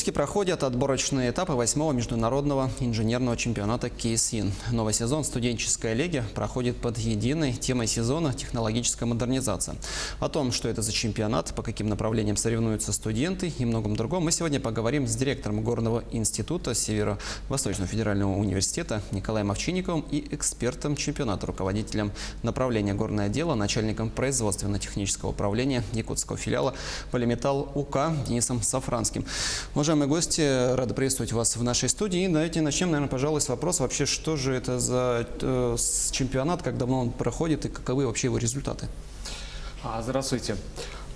Якутске проходят отборочные этапы 8-го международного инженерного чемпионата КСИН. Новый сезон студенческой лиги проходит под единой темой сезона «Технологическая модернизация». О том, что это за чемпионат, по каким направлениям соревнуются студенты и многом другом, мы сегодня поговорим с директором Горного института Северо-Восточного федерального университета Николаем Овчинниковым и экспертом чемпионата, руководителем направления «Горное дело», начальником производственно-технического управления якутского филиала «Полиметалл УК» Денисом Сафранским. Уважаемые гости, рады приветствовать вас в нашей студии. И давайте начнем, наверное, пожалуй, с вопроса вообще, что же это за чемпионат, как давно он проходит и каковы вообще его результаты? Здравствуйте.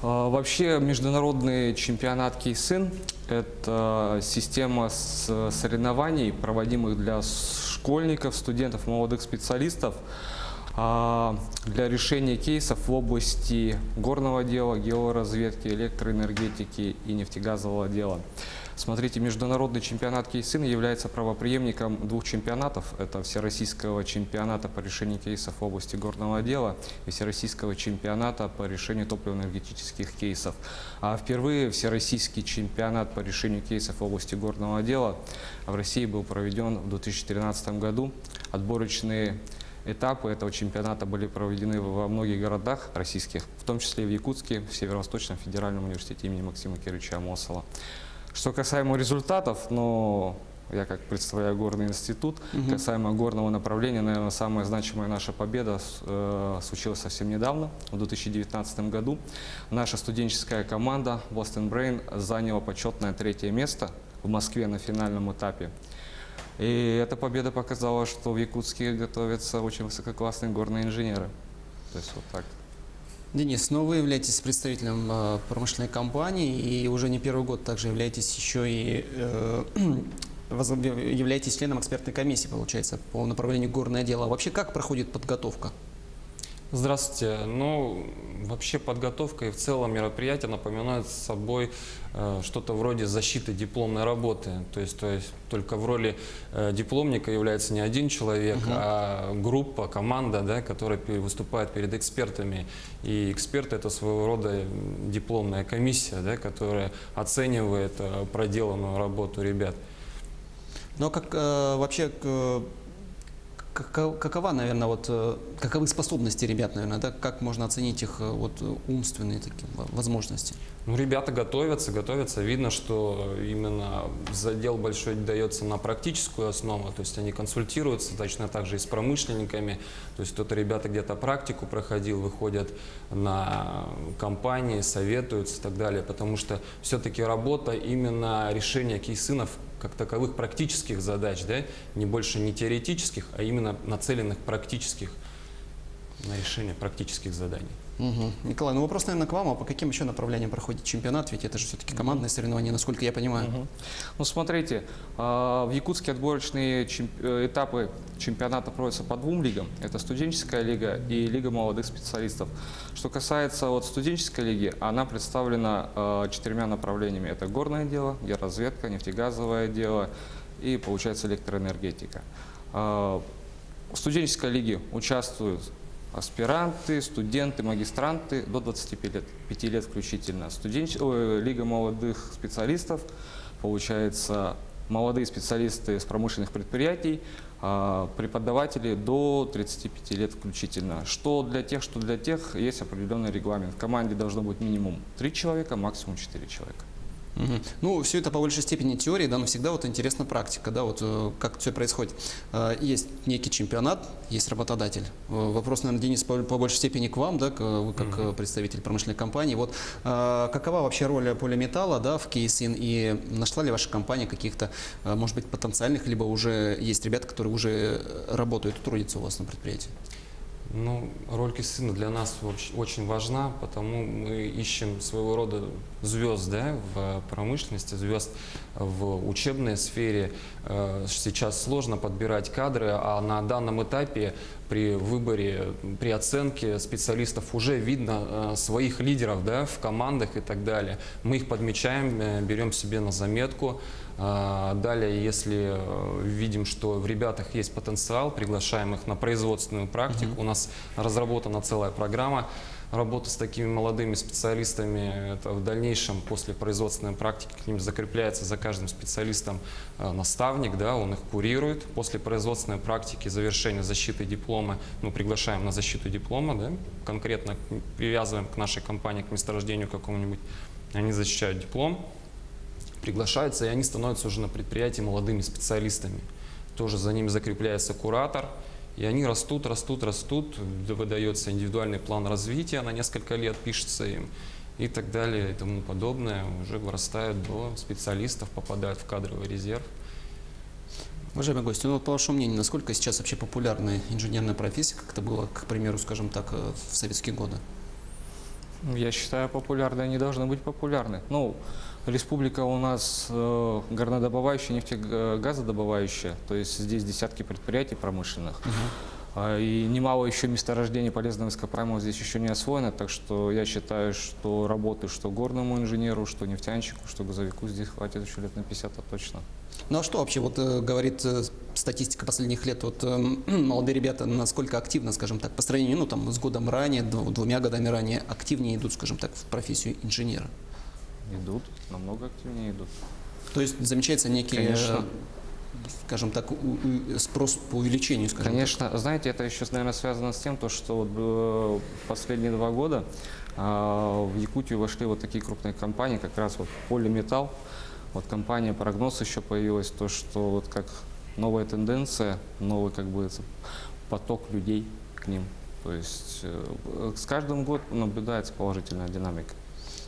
Вообще международный чемпионат КСИН – это система соревнований, проводимых для школьников, студентов, молодых специалистов для решения кейсов в области горного дела, георазведки, электроэнергетики и нефтегазового дела. Смотрите, международный чемпионат КСИН является правопреемником двух чемпионатов. Это Всероссийского чемпионата по решению кейсов в области горного дела и Всероссийского чемпионата по решению топливно-энергетических кейсов. А впервые Всероссийский чемпионат по решению кейсов в области горного дела в России был проведен в 2013 году. Отборочные этапы этого чемпионата были проведены во многих городах российских, в том числе и в Якутске, в Северо-Восточном федеральном университете имени Максима Кировича Амосова. Что касаемо результатов, я как представляю Горный институт, касаемо горного направления, наверное, самая значимая наша победа случилась совсем недавно, в 2019 году. Наша студенческая команда Boston Brain заняла почетное 3-е место в Москве на финальном этапе. И эта победа показала, что в Якутске готовятся очень высококлассные горные инженеры. То есть вот так. Денис, вы являетесь представителем промышленной компании и уже не первый год также являетесь еще и являетесь членом экспертной комиссии, получается, по направлению горное дело. Вообще, как проходит подготовка? Здравствуйте. Вообще подготовка и в целом мероприятие напоминают собой что-то вроде защиты дипломной работы. То есть только в роли дипломника является не один человек, а группа, команда, да, которая выступает перед экспертами. И эксперты – это своего рода дипломная комиссия, да, которая оценивает проделанную работу ребят. Но как вообще... каковы способности ребят, наверное, да? Как можно оценить их умственные такие возможности? Ребята готовятся. Видно, что именно задел большой дается на практическую основу, то есть они консультируются точно так же и с промышленниками. То есть кто-то ребята где-то практику проходил, выходят на компании, советуются и так далее, потому что все-таки работа именно решения кейсинов как таковых практических задач, да, не больше не теоретических, а именно нацеленных практических на решение практических заданий. Николай, вопрос, наверное, к вам. А по каким еще направлениям проходит чемпионат? Ведь это же все-таки командные соревнования, насколько я понимаю. Смотрите, в Якутске отборочные этапы чемпионата проводятся по 2 лигам. Это студенческая лига и лига молодых специалистов. Что касается студенческой лиги, она представлена 4 направлениями. Это горное дело, георазведка, нефтегазовое дело и, получается, электроэнергетика. В студенческой лиге участвуют аспиранты, студенты, магистранты до 25 лет включительно. Лига молодых специалистов, получается, молодые специалисты с промышленных предприятий, преподаватели до 35 лет включительно. Что для тех, есть определенный регламент. В команде должно быть минимум 3 человека, максимум 4 человека. Все это по большей степени теории, да, но всегда интересна практика, да, как все происходит. Есть некий чемпионат, есть работодатель. Вопрос, наверное, Денис, по большей степени к вам, да, вы как представитель промышленной компании. Какова вообще роль Полиметалла, да, в КСИН, и нашла ли ваша компания каких-то, может быть, потенциальных, либо уже есть ребята, которые уже работают, трудятся у вас на предприятии? Роль КСИНа для нас очень важна, потому мы ищем своего рода звезд, да, в промышленности, звезд в учебной сфере. Сейчас сложно подбирать кадры, а на данном этапе при выборе, при оценке специалистов уже видно своих лидеров, да, в командах и так далее. Мы их подмечаем, берем себе на заметку. Далее, если видим, что в ребятах есть потенциал, приглашаем их на производственную практику. У нас разработана целая программа работа с такими молодыми специалистами, это в дальнейшем после производственной практики к ним закрепляется за каждым специалистом наставник, да, он их курирует. После производственной практики, завершения защиты диплома, мы приглашаем на защиту диплома, да, конкретно привязываем к нашей компании, к месторождению какому-нибудь, они защищают диплом, приглашаются, и они становятся уже на предприятии молодыми специалистами. Тоже за ними закрепляется куратор, и они растут, выдается индивидуальный план развития на несколько лет, пишется им и так далее и тому подобное. Уже вырастают до специалистов, попадают в кадровый резерв. Уважаемые гости, ну вот по вашему мнению, насколько сейчас вообще популярна инженерная профессия, как это было, к примеру, скажем так, в советские годы? Я считаю, популярны они должны быть популярны. Ну, республика у нас горнодобывающая, нефтегазодобывающая, то есть здесь десятки предприятий промышленных. И немало еще месторождений полезного ископаемого здесь еще не освоено, так что я считаю, что работы что горному инженеру, что нефтянщику, что газовику здесь хватит еще лет на 50, а точно. Ну а что вообще вот говорит статистика последних лет? Вот молодые ребята насколько активно, скажем так, по сравнению, ну там с годом ранее, двумя годами ранее, активнее идут, скажем так, в профессию инженера? Идут, намного активнее идут. То есть замечается некий, Конечно. Скажем так, спрос по увеличению, скажем Конечно, знаете, это еще, наверное, связано с тем, что вот, последние 2 года в Якутию вошли вот такие крупные компании, как раз вот Полиметалл. Вот компания «Прогноз» еще появилась, то, что вот как новая тенденция, новый как бы поток людей к ним. То есть с каждым годом наблюдается положительная динамика. так.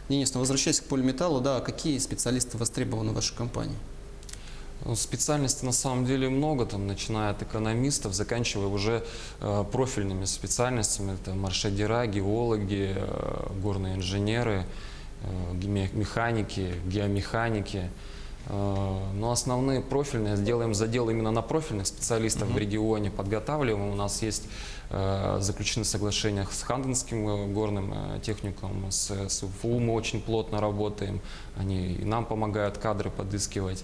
Денис, ну, возвращаясь к Полиметаллу, да, какие специалисты востребованы в вашей компании? Ну, специальностей на самом деле много, там, начиная от экономистов, заканчивая уже профильными специальностями, это маршадера, геологи, горные инженеры, механики, геомеханики. Но основные профильные делаем задел именно на профильных специалистов в регионе, подготавливаем. У нас есть заключены соглашения с Ханденским горным техникумом, с УФУ мы очень плотно работаем, они и нам помогают кадры подыскивать.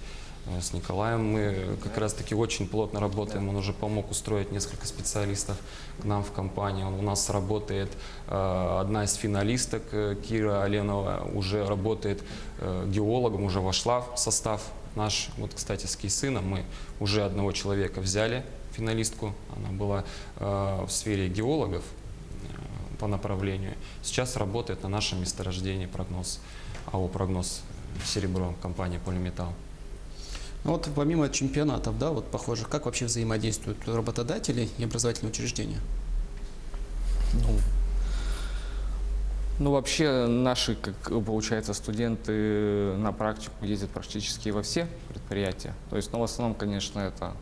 С Николаем мы как раз-таки очень плотно работаем, он уже помог устроить несколько специалистов к нам в компанию. У нас работает одна из финалисток, Кира Оленова, уже работает геологом, уже вошла в состав наш. Вот, кстати, с Кейсином мы уже одного человека взяли, финалистку, она была в сфере геологов по направлению. Сейчас работает на нашем месторождении «Прогноз», АО «Прогноз» серебро, компания «Полиметалл». Ну вот помимо чемпионатов, да, вот похоже, как вообще взаимодействуют работодатели и образовательные учреждения? Ну, вообще наши, как получается, студенты на практику ездят практически во все предприятия. То есть, ну, в основном, конечно, это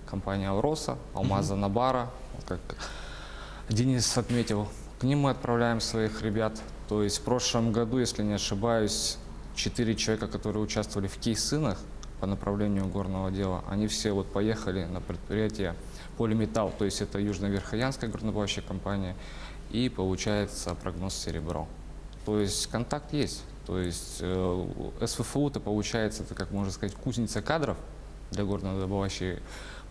компания «Алроса», «Алмаза Набара», как Денис отметил. К ним мы отправляем своих ребят. То есть в прошлом году, если не ошибаюсь, 4 человека, которые участвовали в кейсинах по направлению горного дела, они все вот поехали на предприятие «Полиметалл», то есть это Южно-Верхоянская горнодобывающая компания, и получается «Прогноз серебро». То есть контакт есть. То есть СВФУ это получается, это, как можно сказать, кузница кадров для горнодобывающей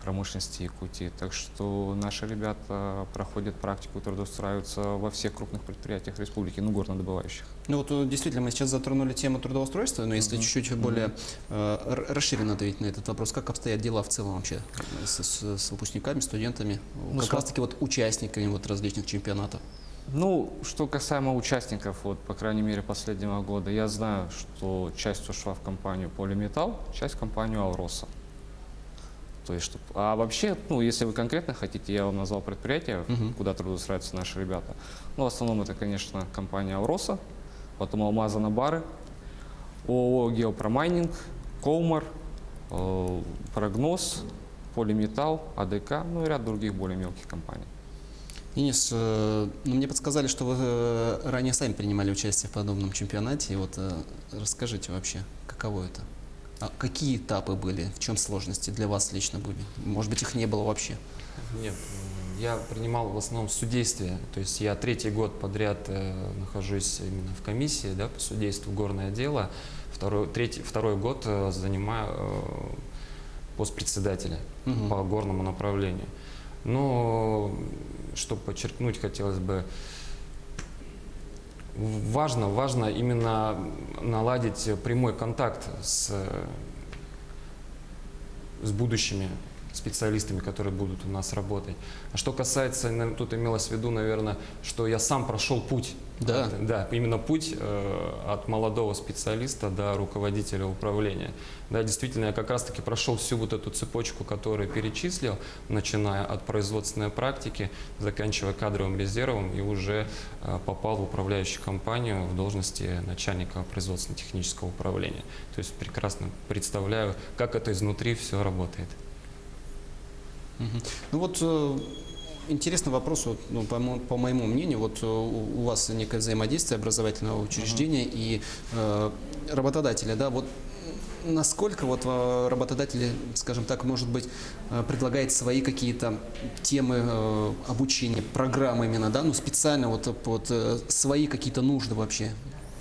промышленности Якутии. Так что наши ребята проходят практику, трудоустраиваются во всех крупных предприятиях республики, ну, горнодобывающих. Ну вот действительно, мы сейчас затронули тему трудоустройства, но если чуть-чуть более расширенно ответить на этот вопрос, как обстоят дела в целом вообще с выпускниками, студентами, как раз-таки вот участниками вот различных чемпионатов? Ну, что касаемо участников, вот, по крайней мере, последнего года, я знаю, что часть ушла в компанию «Полиметалл», часть в компанию «Алроса». То есть, а вообще, ну, если вы конкретно хотите, я вам назвал предприятия, куда трудоустраиваются наши ребята. Ну, в основном это, конечно, компания «Алроса», потом «Алмаза Набары», ООО «Геопромайнинг», «Коумар», «Прогноз», «Полиметалл», АДК, ну и ряд других более мелких компаний. Денис, ну, мне подсказали, что вы ранее сами принимали участие в подобном чемпионате. И вот расскажите вообще, каково это? А какие этапы были? В чем сложности для вас лично были? Может быть, их не было вообще? Нет, я принимал в основном в судействе. То есть я 3-й год подряд нахожусь именно в комиссии, да, по судейству горное дело. Второй год занимаю пост председателя по горному направлению. Но, чтобы подчеркнуть, хотелось бы важно именно наладить прямой контакт с будущими специалистами, которые будут у нас работать. А что касается, тут имелось в виду, наверное, что я сам прошел путь. Да. Да, именно путь от молодого специалиста до руководителя управления. Да, действительно, я как раз-таки прошел всю вот эту цепочку, которую перечислил, начиная от производственной практики, заканчивая кадровым резервом, и уже попал в управляющую компанию в должности начальника производственно-технического управления. То есть прекрасно представляю, как это изнутри все работает. Ну вот интересный вопрос, вот, ну, по моему мнению, вот у вас некое взаимодействие образовательного учреждения и работодателя, да, вот насколько вот работодатели, скажем так, может быть, предлагает свои какие-то темы обучения, программы именно, да, ну специально вот под свои какие-то нужды вообще?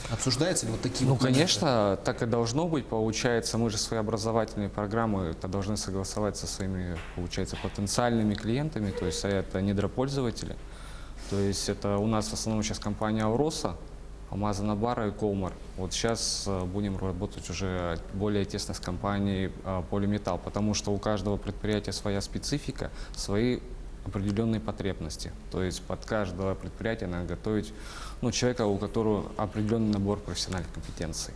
Обсуждаются ли вот такие Ну, вот моменты? конечно, так и должно быть. Получается, мы же свои образовательные программы должны согласовать со своими, получается, потенциальными клиентами, то есть это недропользователи. То есть это у нас в основном сейчас компания «Ауроса», Амазонабара и Колмар. Вот сейчас будем работать уже более тесно с компанией «Полиметалл», потому что у каждого предприятия своя специфика, свои определенные потребности. То есть под каждое предприятие надо готовить человека, у которого определенный набор профессиональных компетенций.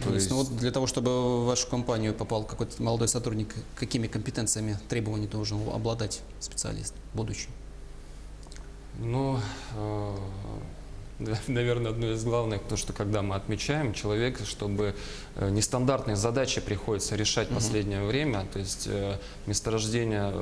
То есть, ну, вот для того, чтобы в вашу компанию попал какой-то молодой сотрудник, какими компетенциями, требований должен обладать специалист будущий? Ну, наверное, одно из главных, то, что когда мы отмечаем человека, чтобы нестандартные задачи приходится решать в последнее время, то есть месторождения,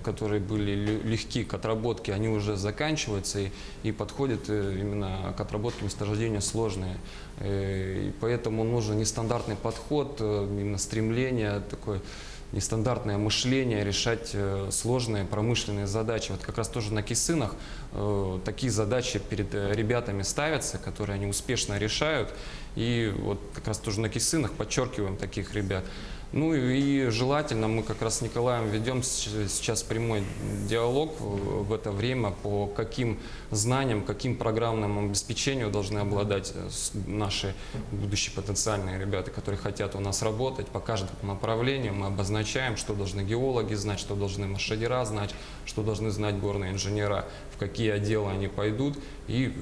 которые были легки к отработке, они уже заканчиваются и подходят именно к отработке месторождения сложные. И поэтому нужен нестандартный подход, именно стремление такое, нестандартное мышление, решать сложные промышленные задачи. Вот как раз тоже на КИСынах такие задачи перед ребятами ставятся, которые они успешно решают. И вот как раз тоже на КИСынах подчеркиваем таких ребят. Ну и желательно, мы как раз с Николаем ведем сейчас прямой диалог в это время, по каким знаниям, каким программным обеспечением должны обладать наши будущие потенциальные ребята, которые хотят у нас работать. По каждому направлению мы обозначаем, что должны геологи знать, что должны машинера знать, что должны знать горные инженера, в какие отделы они пойдут и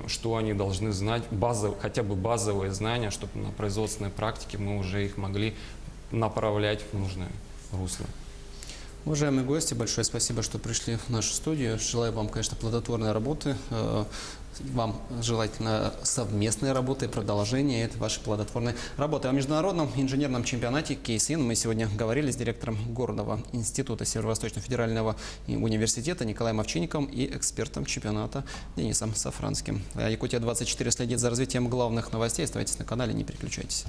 что они должны знать, хотя бы базовые знания, чтобы на производственной практике мы уже их могли направлять в нужное русло. Уважаемые гости, большое спасибо, что пришли в нашу студию. Желаю вам, конечно, плодотворной работы. Вам желательно совместной работы, продолжения этой вашей плодотворной работы. О международном инженерном чемпионате КИСин мы сегодня говорили с директором Горного института Северо-Восточного федерального университета Николаем Овчинниковым и экспертом чемпионата Денисом Сафранским. Якутия-24 следит за развитием главных новостей. Оставайтесь на канале, не переключайтесь.